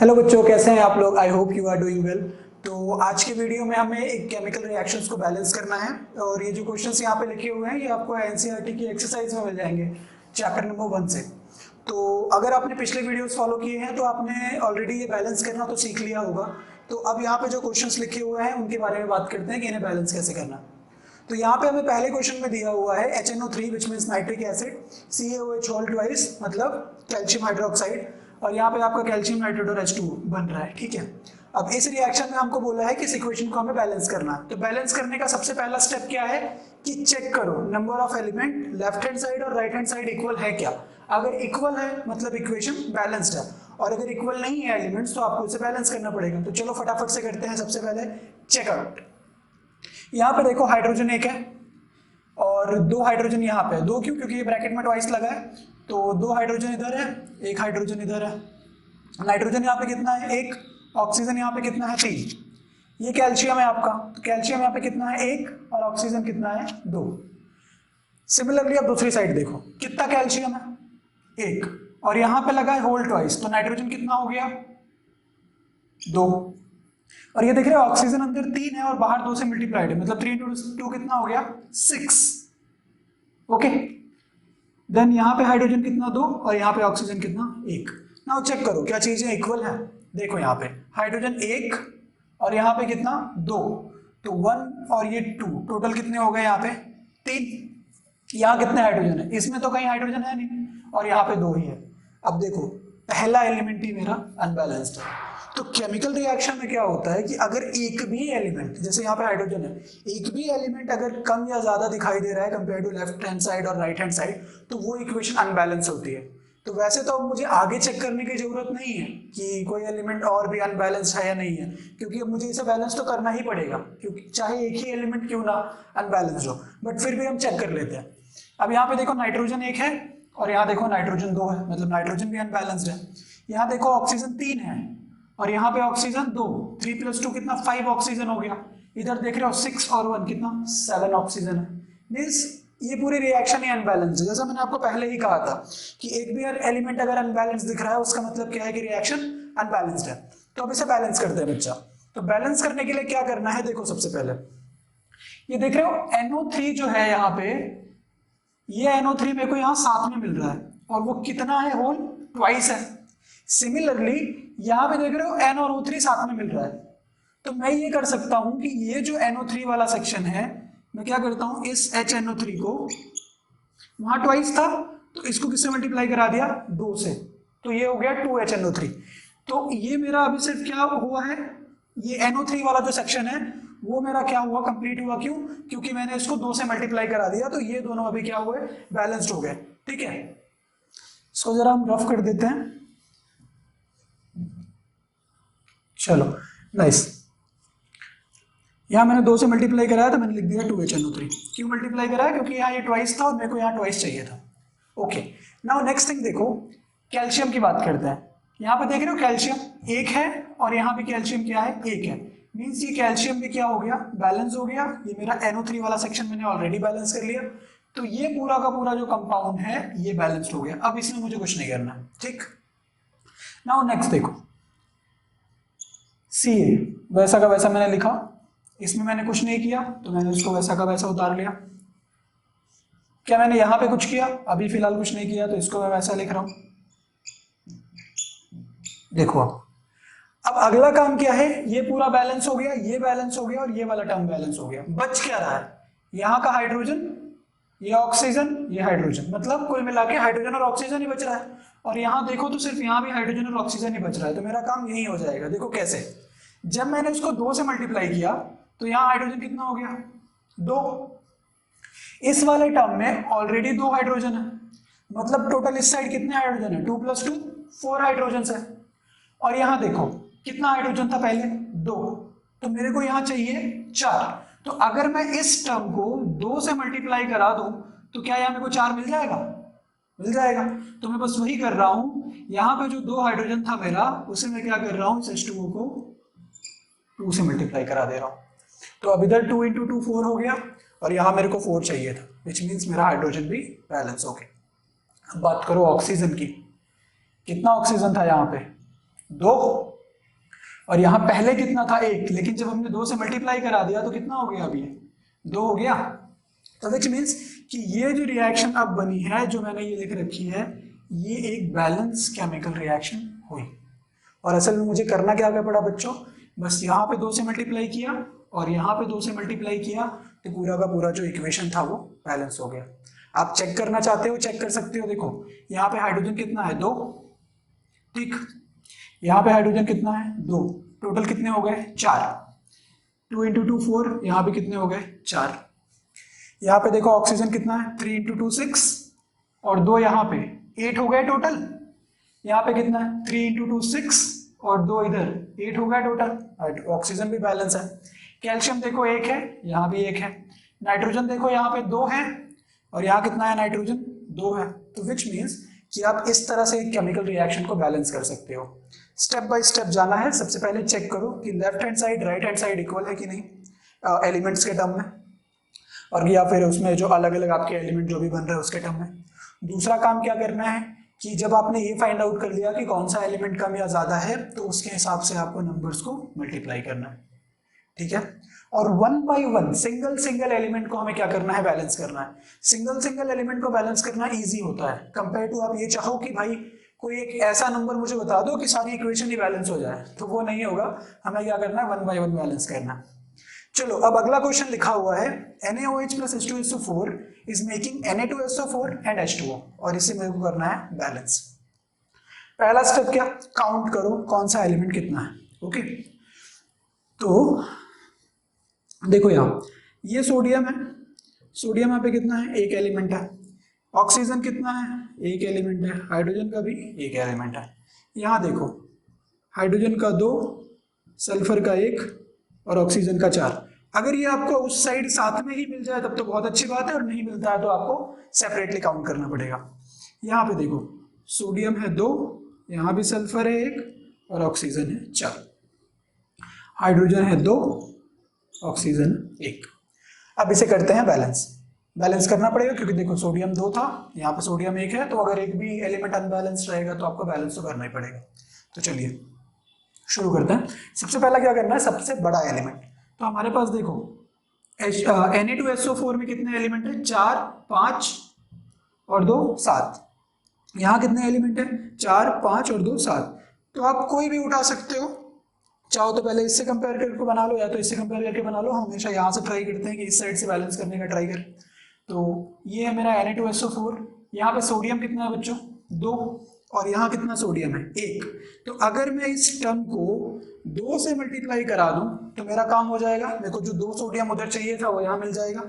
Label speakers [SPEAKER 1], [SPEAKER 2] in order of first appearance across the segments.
[SPEAKER 1] Hello बच्चों, कैसे हैं आप लोग। I hope you are doing well. तो आज के वीडियो में हमें एक केमिकल रिएक्शंस को बैलेंस करना है और ये जो क्वेश्चंस यहाँ पे लिखे हुए हैं ये आपको एनसीईआरटी की एक्सरसाइज में मिल जाएंगे चैप्टर नंबर 1 से। तो अगर आपने पिछले वीडियोस फॉलो किए हैं तो आपने ऑलरेडी ये बैलेंस करना तो सीख लिया होगा। तो अब यहाँ पे जो क्वेश्चंस लिखे हुए हैं उनके बारे में बात करते हैं कि इन्हें बैलेंस कैसे करना। तो यहाँ पे हमें पहले क्वेश्चन में दिया हुआ है HNO3 which means nitric acid, CaOH whole twice मतलब कैल्शियम हाइड्रोक्साइड, और यहाँ पे आपका कैल्शियम नाइट्रेट और H2 बन रहा है। ठीक है, अब इस रिएक्शन में हमको बोला है कि इस इक्वेशन को हमें बैलेंस करना है। तो बैलेंस करने का सबसे पहला स्टेप क्या है कि चेक करो number of element left hand side और राइट हैंड साइड इक्वल है क्या। अगर इक्वल है मतलब इक्वेशन बैलेंस्ड है, और अगर इक्वल नहीं है एलिमेंट्स तो आपको इसे बैलेंस करना पड़ेगा। तो चलो फटाफट से करते हैं। सबसे पहले चेकआउट। यहाँ पे देखो हाइड्रोजन एक है और दो हाइड्रोजन यहाँ पे है। दो क्यों? क्योंकि ये ब्रैकेट में ट्वाइस लगा है, तो दो हाइड्रोजन इधर है, एक हाइड्रोजन इधर है। नाइट्रोजन यहाँ पे कितना है? एक। ऑक्सीजन यहाँ पे कितना है? 3। ये कैल्शियम है आपका, तो कैल्शियम यहाँ पे कितना है? 1, और ऑक्सीजन कितना है? 2। सिमिलरली अब दूसरी साइड देखो, कितना कैल्शियम है? 1, और यहाँ पे लगा है होल ट्वाइस, तो नाइट्रोजन कितना हो गया? 2। और ये देख रहे हो ऑक्सीजन अंदर 3 है और बाहर 2 से मल्टीप्लाइड है, मतलब 3 × 2 कितना हो गया? 6। ओके, देन यहाँ पे हाइड्रोजन कितना? 2, और यहाँ पे ऑक्सीजन कितना? 1। नाउ चेक करो क्या चीजें इक्वल है। देखो यहाँ पे हाइड्रोजन 1 और यहाँ पे कितना? 2, तो 1 और ये 2, टोटल कितने हो गए यहाँ पे? 3। यहाँ कितने हाइड्रोजन है? इसमें तो कहीं हाइड्रोजन है नहीं, और यहाँ पे 2 ही है। अब देखो पहला एलिमेंट ही मेरा अनबैलेंस्ड है। तो केमिकल रिएक्शन में क्या होता है कि अगर एक भी एलिमेंट, जैसे यहाँ पे हाइड्रोजन है, एक भी एलिमेंट अगर कम या ज्यादा दिखाई दे रहा है compare to left hand side और राइट हैंड साइड, तो वो इक्वेशन अनबैलेंस होती है। तो वैसे तो अब मुझे आगे चेक करने की जरूरत नहीं है कि कोई एलिमेंट और भी अनबैलेंस्ड है या नहीं है, क्योंकि अब मुझे इसे बैलेंस तो करना ही पड़ेगा, क्योंकि चाहे एक ही एलिमेंट क्यों ना अनबैलेंस्ड हो, बट फिर भी हम चेक कर लेते हैं। अब यहाँ पे देखो नाइट्रोजन 1 है और यहाँ देखो नाइट्रोजन 2 है, मतलब नाइट्रोजन भी अनबैलेंस्ड है। यहाँ देखो ऑक्सीजन 3 है और यहाँ पे ऑक्सीजन 2, 3 + 2 कितना? 5 ऑक्सीजन हो गया। इधर देख रहे हो 6 और 1 कितना? 7 ऑक्सीजन है। मींस ये पूरी रिएक्शन ही अनबैलेंस्ड है। जैसा मैंने आपको पहले ही कहा था कि एक भी एलिमेंट अगर अनबैलेंस्ड दिख रहा है उसका मतलब क्या है कि रिएक्शन अनबैलेंस्ड है। तो अब इसे बैलेंस करते हैं बच्चा। तो बैलेंस करने के लिए क्या करना है? देखो सबसे पहले ये देख रहे हो NO3 जो है यहाँ पे, ये NO3 मेरे को यहाँ साथ में मिल रहा है और वो कितना है? होल ट्वाइस है। सिमिलरली यहाँ पे देख रहे हो N और O3 साथ में मिल रहा है। तो मैं ये कर सकता हूं कि ये जो NO3 वाला सेक्शन है, मैं क्या करता हूं, इस HNO3 को, वहां ट्वाइस था तो इसको किससे मल्टीप्लाई करा दिया? 2 से, तो ये हो गया 2HNO3। तो ये मेरा अभी सिर्फ क्या हुआ है, ये NO3 वाला जो सेक्शन है वो मेरा क्या हुआ? कंप्लीट हुआ। क्यों? क्योंकि मैंने इसको 2 से मल्टीप्लाई करा दिया, तो ये दोनों अभी क्या हुए? बैलेंस्ड हो गए। ठीक है, इसको जरा हम रफ कर देते हैं। चलो नाइस, यहाँ मैंने 2 से मल्टीप्लाई कराया तो मैंने लिख दिया 2HNO3। क्यों मल्टीप्लाई कराया? क्योंकि यहाँ ये ट्वाइस था और मेरे को यहाँ ट्वाइस चाहिए था। ओके, नाउ नेक्स्ट थिंग देखो, कैल्शियम की बात करते हैं। यहाँ पे देख रहे हो कैल्शियम 1 है और यहाँ पे कैल्शियम क्या है? 1 है। मीन्स ये कैल्शियम भी क्या हो गया? बैलेंस हो गया। ये मेरा NO3 वाला सेक्शन मैंने ऑलरेडी बैलेंस कर लिया, तो ये पूरा का पूरा जो कंपाउंड है ये बैलेंस्ड हो गया। अब इसमें मुझे कुछ नहीं करना। ठीक, नाउ नेक्स्ट देखो, Ca वैसा का वैसा मैंने लिखा, इसमें मैंने कुछ नहीं किया तो मैंने उसको वैसा का वैसा उतार लिया। क्या मैंने यहाँ पे कुछ किया? अभी फिलहाल कुछ नहीं किया, तो इसको मैं वैसा लिख रहा हूं। देखो अब अगला काम क्या है, ये पूरा बैलेंस हो गया, ये बैलेंस हो गया और ये वाला टर्म बैलेंस हो गया। बच क्या रहा है? यहाँ का हाइड्रोजन, ये ऑक्सीजन, ये हाइड्रोजन, मतलब कुल मिला के हाइड्रोजन और ऑक्सीजन ही बच रहा है। और यहाँ देखो तो सिर्फ यहाँ भी हाइड्रोजन और ऑक्सीजन ही बच रहा है, तो मेरा काम यही हो जाएगा। देखो कैसे, जब मैंने उसको 2 से मल्टीप्लाई किया तो यहाँ हाइड्रोजन कितना हो गया? 2। इस वाले टर्म में ऑलरेडी 2 हाइड्रोजन है, मतलब टोटल इस साइड कितने हाइड्रोजन है? 2 + 2 4 हाइड्रोजन है। और यहाँ देखो कितना हाइड्रोजन था पहले? 2, तो मेरे को यहाँ चाहिए 4। तो अगर मैं इस टर्म को 2 से मल्टीप्लाई करा दूं तो क्या यहाँ मेरे को 4 मिल जाएगा? मिल जाएगा। तो मैं बस वही कर रहा हूं, यहाँ पे जो 2 हाइड्रोजन था मेरा, उसे मैं क्या कर रहा हूँ, इस H2O को 2 से मल्टीप्लाई करा दे रहा हूँ। तो अब इधर 2 × 2 4 हो गया और यहाँ मेरे को 4 चाहिए था, विच मीन्स मेरा हाइड्रोजन भी बैलेंस हो गया। अब बात करो ऑक्सीजन की, कितना ऑक्सीजन था यहाँ पे? 2, और यहाँ पहले कितना था 1, लेकिन जब हमने 2 से मल्टीप्लाई करा दिया तो कितना हो गया, अभी 2 हो गया। तो विच मीन्स कि ये जो रिएक्शन अब बनी है, जो मैंने ये लिख रखी है, ये एक बैलेंस केमिकल रिएक्शन हुई। और असल में मुझे करना क्या पड़ा बच्चों, बस यहाँ पे 2 से मल्टीप्लाई किया और यहाँ पे 2 से मल्टीप्लाई किया, तो पूरा का पूरा जो इक्वेशन था वो बैलेंस हो गया। आप चेक करना चाहते हो, चेक कर सकते हो। देखो यहाँ पे हाइड्रोजन कितना है, 2, ठीक। यहाँ पे हाइड्रोजन कितना है, 2, टोटल कितने हो गए, 4। 2 × 2 4, यहाँ पे कितने हो गए, 4। यहाँ पे देखो ऑक्सीजन कितना है, 3 × 2 6 और 2 यहाँ पे 8 हो गए टोटल। यहाँ पे कितना है, 3 × 2 6 और 2 इधर 8 हो गया टोटल। ऑक्सीजन भी बैलेंस है। कैल्शियम देखो 1 है, यहाँ भी 1 है। नाइट्रोजन देखो यहाँ पे 2 है और यहाँ कितना है, नाइट्रोजन 2 है। तो विच मीन्स कि आप इस तरह से केमिकल रिएक्शन को बैलेंस कर सकते हो। स्टेप बाय स्टेप जाना है। सबसे पहले चेक करो कि left hand side right hand side equal है कि नहीं एलिमेंट्स के टर्म में, और या फिर उसमें जो अलग अलग आपके एलिमेंट जो भी बन रहे हैं उसके टर्म में। दूसरा काम क्या करना है कि जब आपने ये फाइंड आउट कर लिया कि कौन सा एलिमेंट कम या ज्यादा है, तो उसके हिसाब से आपको नंबर्स को मल्टीप्लाई करना है, ठीक है। और 1 बाय 1 सिंगल सिंगल एलिमेंट को हमें क्या करना है, बैलेंस करना है। सिंगल सिंगल एलिमेंट को बैलेंस करना इजी होता है कंपेयर टू आप ये चाहो कि भाई कोई एक ऐसा नंबर मुझे बता दो कि सारी इक्वेशन ही बैलेंस हो जाए, तो वो नहीं होगा। हमें क्या करना है, 1 बाय 1 बैलेंस करना है। चलो अब अगला क्वेश्चन लिखा हुआ है NaOH plus H2SO4 is making Na2SO4 and H2O, और इसे मेरे को करना है बैलेंस। पहला स्टेप क्या, काउंट करो कौन सा एलिमेंट कितना है। ओके, तो देखो यहाँ ये सोडियम है, सोडियम यहाँ पे कितना है, 1 एलिमेंट है। ऑक्सीजन कितना है, 1 एलिमेंट है। हाइड्रोजन का भी 1 एलिमेंट है। यहाँ देखो हाइड्रोजन का 2, सल्फर का 1 और ऑक्सीजन का 4। अगर ये आपको उस साइड साथ में ही मिल जाए तब तो बहुत अच्छी बात है, और नहीं मिलता है तो आपको सेपरेटली काउंट करना पड़ेगा। यहाँ पे देखो सोडियम है 2, यहाँ भी सल्फर है 1 और ऑक्सीजन है 4। हाइड्रोजन है 2, ऑक्सीजन 1। अब इसे करते हैं बैलेंस। बैलेंस करना पड़ेगा क्योंकि देखो सोडियम 2 था, यहाँ पे सोडियम 1 है, तो अगर एक भी एलिमेंट अनबैलेंस्ड रहेगा तो आपको बैलेंस तो करना ही पड़ेगा। तो चलिए शुरू करते हैं। सबसे पहला क्या करना है, सबसे बड़ा एलिमेंट। तो हमारे पास देखो Na2SO4 में कितने एलिमेंट है, 4, 5 और 2 7। यहाँ कितने एलिमेंट है, 4, 5 और 2 7। तो आप कोई भी उठा सकते हो, चाहो तो पहले इससे कंपेयर करके बना लो या तो इससे कंपेयर करके बना लो। हम हमेशा यहाँ से ट्राई करते हैं कि इस साइड से बैलेंस करने का ट्राई करें। तो ये है मेरा Na2SO4। यहाँ पे सोडियम कितना है बच्चों, 2, और यहाँ कितना सोडियम है, 1। तो अगर मैं इस टर्म को 2 से मल्टीप्लाई करा दूं तो मेरा काम हो जाएगा। मेरे को जो 2 सोडियम उधर चाहिए था वो यहाँ मिल जाएगा।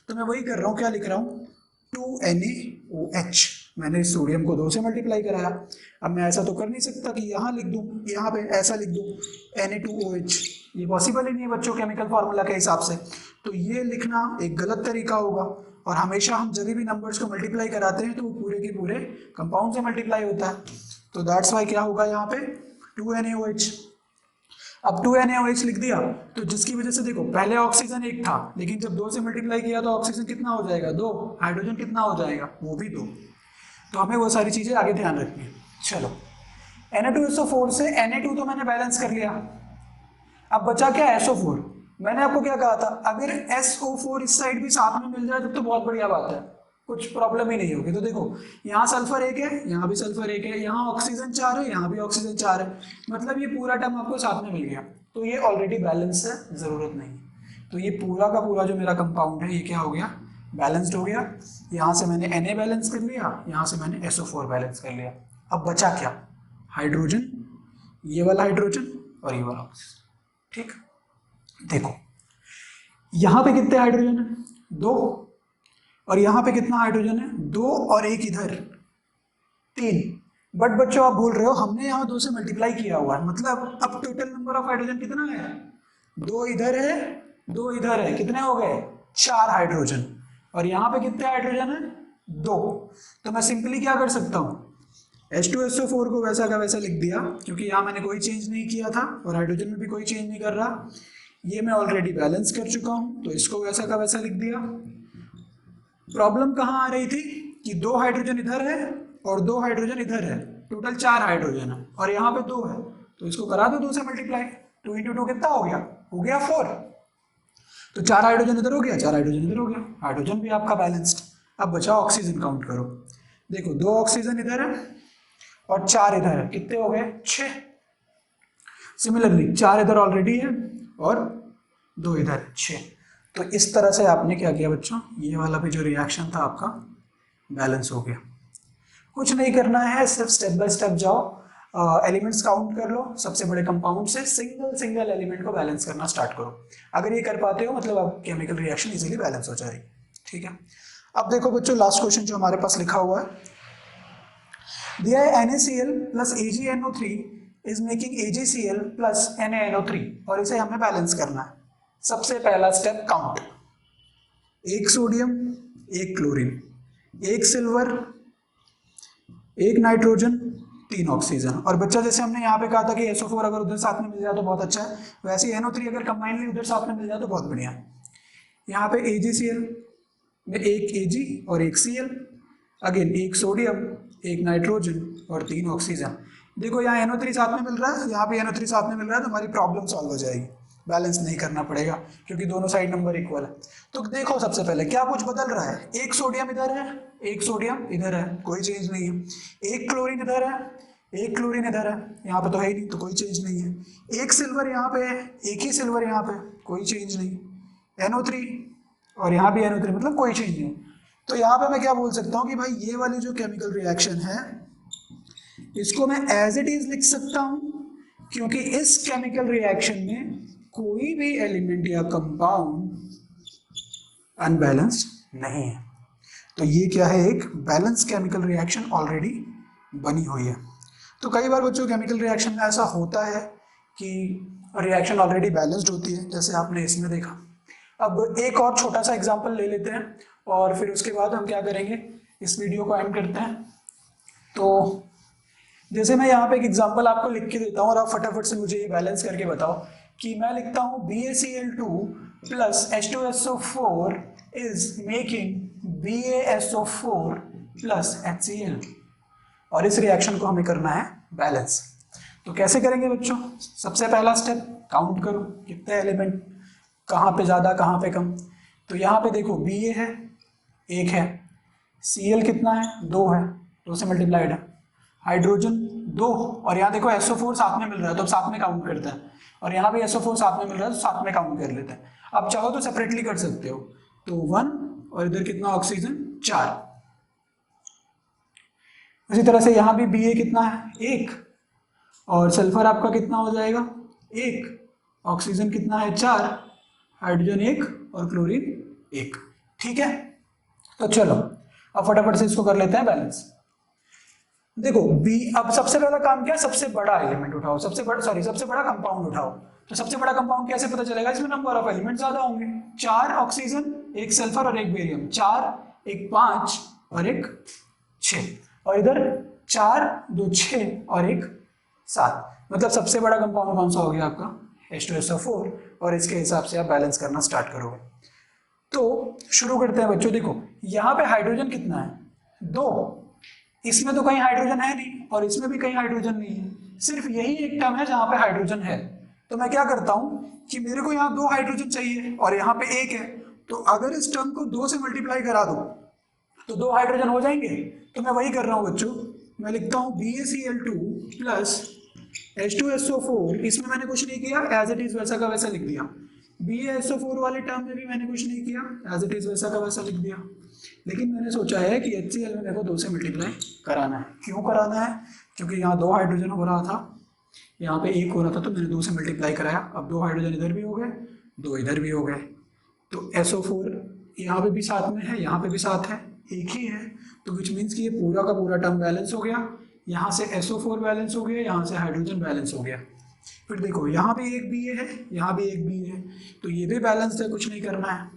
[SPEAKER 1] तो मैं वही कर रहा हूँ, क्या लिख रहा हूँ, 2NaOH। मैंने इस सोडियम को 2 से मल्टीप्लाई कराया। अब मैं ऐसा तो कर नहीं सकता कि यहाँ लिख दूँ, यहाँ पे ऐसा लिख दूँ Na2OH, ये पॉसिबल ही नहीं है बच्चों केमिकल फार्मूला के हिसाब से। तो ये लिखना एक गलत तरीका होगा, और हमेशा हम जब भी नंबर्स को मल्टीप्लाई कराते हैं तो वो पूरे के पूरे कंपाउंड से मल्टीप्लाई होता है। तो दैट्स वाई क्या होगा यहाँ पे 2NaOH। अब 2NaOH लिख दिया तो जिसकी वजह से देखो पहले ऑक्सीजन 1 था, लेकिन जब 2 से मल्टीप्लाई किया तो ऑक्सीजन कितना हो जाएगा, 2। हाइड्रोजन कितना हो जाएगा, वो भी 2। तो हमें वो सारी चीजें आगे ध्यान रखनी है। चलो Na2SO4 से Na2 तो मैंने बैलेंस कर लिया। अब बचा क्या, SO4। मैंने आपको क्या कहा था, अगर SO4 इस साइड भी साथ में मिल जाए तब तो बहुत बढ़िया बात है, कुछ प्रॉब्लम ही नहीं होगी। तो देखो यहाँ सल्फर 1 है, यहाँ भी सल्फर 1 है, यहाँ ऑक्सीजन 4 है, यहाँ भी ऑक्सीजन 4 है, मतलब ये पूरा टर्म आपको साथ में मिल गया। तो ये ऑलरेडी बैलेंस है, जरूरत नहीं। तो ये पूरा का पूरा जो मेरा कंपाउंड है ये क्या हो गया, बैलेंस्ड हो गया। यहाँ से मैंने Na बैलेंस कर लिया, यहाँ से मैंने SO4 बैलेंस कर लिया। अब बचा क्या, हाइड्रोजन, ये वाला हाइड्रोजन और ये वाला ऑक्सीजन, ठीक। देखो यहाँ पे कितने हाइड्रोजन है, 2, और यहाँ पे कितना हाइड्रोजन है, 2 और 1 इधर, 3। बट बच्चों आप भूल रहे हो, हमने यहाँ 2 से मल्टीप्लाई किया हुआ है, मतलब अब टोटल नंबर ऑफ हाइड्रोजन कितना है, 2 इधर है, 2 इधर है, कितने हो गए, 4 हाइड्रोजन। और यहाँ पे कितने हाइड्रोजन है, 2। तो मैं सिंपली क्या कर सकता हूँ, H2SO4 को वैसा का वैसा लिख दिया, क्योंकि यहाँ मैंने कोई चेंज नहीं किया था और हाइड्रोजन में भी कोई चेंज नहीं कर रहा। ये मैं ऑलरेडी बैलेंस कर चुका हूँ, तो इसको वैसा का वैसा लिख दिया। प्रॉब्लम कहाँ आ रही थी कि 2 हाइड्रोजन इधर है और 2 हाइड्रोजन इधर है, टोटल 4 हाइड्रोजन है, और यहाँ पे 2 है, तो इसको करा दो 2 से मल्टीप्लाई। 2 × 2 कितना हो गया 4। तो 4 हाइड्रोजन इधर हो गया, 4 हाइड्रोजन इधर हो गया, हाइड्रोजन भी आपका बैलेंस्ड। अब बचा ऑक्सीजन, काउंट करो। देखो 2 ऑक्सीजन इधर है और 4 इधर है, कितने हो गए 6। सिमिलरली 4 इधर ऑलरेडी है और 2 इधर 6। तो इस तरह से आपने क्या किया बच्चों, ये वाला भी जो रिएक्शन था आपका बैलेंस हो गया। कुछ नहीं करना है, सिर्फ स्टेप बाय स्टेप जाओ, एलिमेंट्स काउंट कर लो, सबसे बड़े कंपाउंड से सिंगल एलिमेंट को बैलेंस करना स्टार्ट करो। अगर ये कर पाते हो मतलब अब केमिकल रिएक्शन इजीली बैलेंस हो जाएगी। ठीक है, अब देखो बच्चों लास्ट क्वेश्चन जो हमारे पास लिखा हुआ है, दिया है NaCl plus AgNO3 is making AgCl plus NaNO3 और इसे हमें बैलेंस करना है। सबसे पहला step count, 1 sodium 1 chlorine 1 silver 1 nitrogen 3 oxygen. और बच्चा जैसे हमने यहाँ पे कहा था कि SO4 अगर उधर साथ में मिल जाए तो बहुत अच्छा है, वैसे ही NO3 अगर कंबाइनली उधर साथ में मिल जाए तो बहुत बढ़िया है। यहाँ पे AgCl में 1 Ag और 1 Cl, अगेन 1 सोडियम 1 नाइट्रोजन और 3 ऑक्सीजन। देखो यहाँ NO3 साथ में मिल रहा है, यहाँ पे NO3 साथ में मिल रहा है, तो हमारी प्रॉब्लम सॉल्व हो जाएगी, बैलेंस नहीं करना पड़ेगा क्योंकि दोनों साइड नंबर इक्वल है। तो देखो सबसे पहले क्या कुछ बदल रहा है, 1 सोडियम इधर है 1 सोडियम इधर है, कोई चेंज नहीं है। 1 क्लोरीन इधर है 1 क्लोरीन इधर है, यहाँ पे तो है ही नहीं तो कोई चेंज नहीं है। 1 सिल्वर यहाँ पे है 1 ही सिल्वर यहाँ पे, कोई चेंज नहीं। NO3 और यहाँ भी NO3 मतलब कोई चेंज नहीं। तो यहाँ पे मैं क्या बोल सकता हूँ कि भाई ये वाली जो केमिकल रिएक्शन है इसको मैं एज इट इज लिख सकता हूँ, क्योंकि इस केमिकल रिएक्शन में कोई भी एलिमेंट या कंपाउंड अनबैलेंस्ड नहीं है। तो ये क्या है, एक बैलेंस केमिकल रिएक्शन ऑलरेडी बनी हुई है। तो कई बार बच्चों केमिकल रिएक्शन में ऐसा होता है कि रिएक्शन ऑलरेडी बैलेंस्ड होती है, जैसे आपने इसमें देखा। अब एक और छोटा सा एग्जांपल ले लेते हैं और फिर उसके बाद हम क्या करेंगे, इस वीडियो को एंड करते हैं। तो जैसे मैं यहाँ पे एक एग्जांपल आपको लिख के देता हूँ और आप फटाफट से मुझे ये बैलेंस करके बताओ कि मैं लिखता हूँ BaCl2 plus H2SO4 is making BaSO4 plus HCl और इस रिएक्शन को हमें करना है बैलेंस। तो कैसे करेंगे बच्चों, सबसे पहला स्टेप काउंट करो कितने एलिमेंट, कहाँ पे ज़्यादा कहाँ पे कम। तो यहाँ पे देखो Ba है 1 है, Cl कितना है 2 है, 2 से मल्टीप्लाइड है, हाइड्रोजन 2 और यहाँ देखो SO4 साथ में मिल रहा है तो अब साथ में काउंट करते हैं, और यहाँ भी SO4 साथ में मिल रहा है तो साथ में काउंट कर लेते हैं। अब चाहो तो सेपरेटली कर सकते हो, तो 1 और इधर कितना ऑक्सीजन 4। इसी तरह से यहाँ भी Ba कितना है 1 और सल्फर आपका कितना हो जाएगा 1, ऑक्सीजन कितना है 4, हाइड्रोजन 1 और क्लोरीन 1। ठीक है, तो चलो अब फटाफट से इसको कर लेते हैं बैलेंस। देखो बी, अब सबसे पहला काम क्या, सबसे बड़ा एलिमेंट उठाओ, सबसे बड़ा कंपाउंड उठाओ। तो सबसे बड़ा कंपाउंड कैसे पता चलेगा, इसमें नंबर ऑफ एलिमेंट ज्यादा होंगे, 4 ऑक्सीजन 1 सल्फर और 1 बेरियम, 4 1 5 और 1 6, और इधर 4 2 6 और 1 7, मतलब सबसे बड़ा कंपाउंड कौन सा हो गया आपका H2SO4, और इसके हिसाब से आप बैलेंस करना स्टार्ट करोगे। तो शुरू करते हैं बच्चों। देखो यहाँ पे हाइड्रोजन कितना है 2, इसमें तो कहीं हाइड्रोजन है नहीं और इसमें भी कहीं हाइड्रोजन नहीं है, सिर्फ यही एक टर्म है जहां पे हाइड्रोजन है। तो मैं क्या करता हूं कि मेरे को यहाँ 2 हाइड्रोजन चाहिए और यहाँ पे 1 है, तो अगर इस टर्म को 2 से मल्टीप्लाई करा दो तो 2 हाइड्रोजन हो जाएंगे। तो मैं वही कर रहा हूँ बच्चों, मैं लिखता हूँ BaCl2 प्लस H2SO4, इसमें मैंने कुछ नहीं किया, एज इट इज वैसा का वैसा लिख दिया। BaSO4 वाले टर्म में भी मैंने कुछ नहीं किया, एज इट इज वैसा का वैसा लिख दिया। लेकिन मैंने सोचा है कि HCl में मेरे को 2 से मल्टीप्लाई कराना है। क्यों कराना है, क्योंकि यहाँ 2 हाइड्रोजन हो रहा था, यहाँ पे 1 हो रहा था, तो मैंने 2 से मल्टीप्लाई कराया। अब 2 हाइड्रोजन इधर भी हो गए, 2 इधर भी हो गए, तो SO4 यहाँ पे भी साथ में है, यहाँ पे भी साथ है, एक ही है, तो विच मीन्स कि ये पूरा का पूरा टर्म बैलेंस हो गया। यहाँ से SO4 बैलेंस हो गया, यहाँ से हाइड्रोजन बैलेंस हो गया। फिर देखो यहाँ भी एक Ba है, यहाँ भी एक Ba है, तो ये भी बैलेंस है, कुछ नहीं करना है।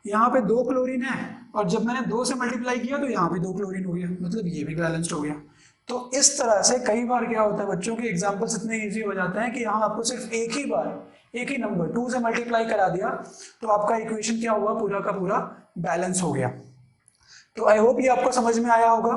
[SPEAKER 1] यहाँ पे 2 क्लोरीन है और जब मैंने 2 से मल्टीप्लाई किया तो यहाँ भी 2 क्लोरीन हो गया, मतलब ये भी बैलेंस्ड हो गया। तो इस तरह से कई बार क्या होता है बच्चों के एग्जाम्पल्स इतने इजी हो जाते हैं कि यहाँ आपको सिर्फ एक ही बार एक ही नंबर 2 से मल्टीप्लाई करा दिया तो आपका इक्वेशन क्या हुआ, पूरा का पूरा बैलेंस हो गया। तो आई होप ये आपको समझ में आया होगा।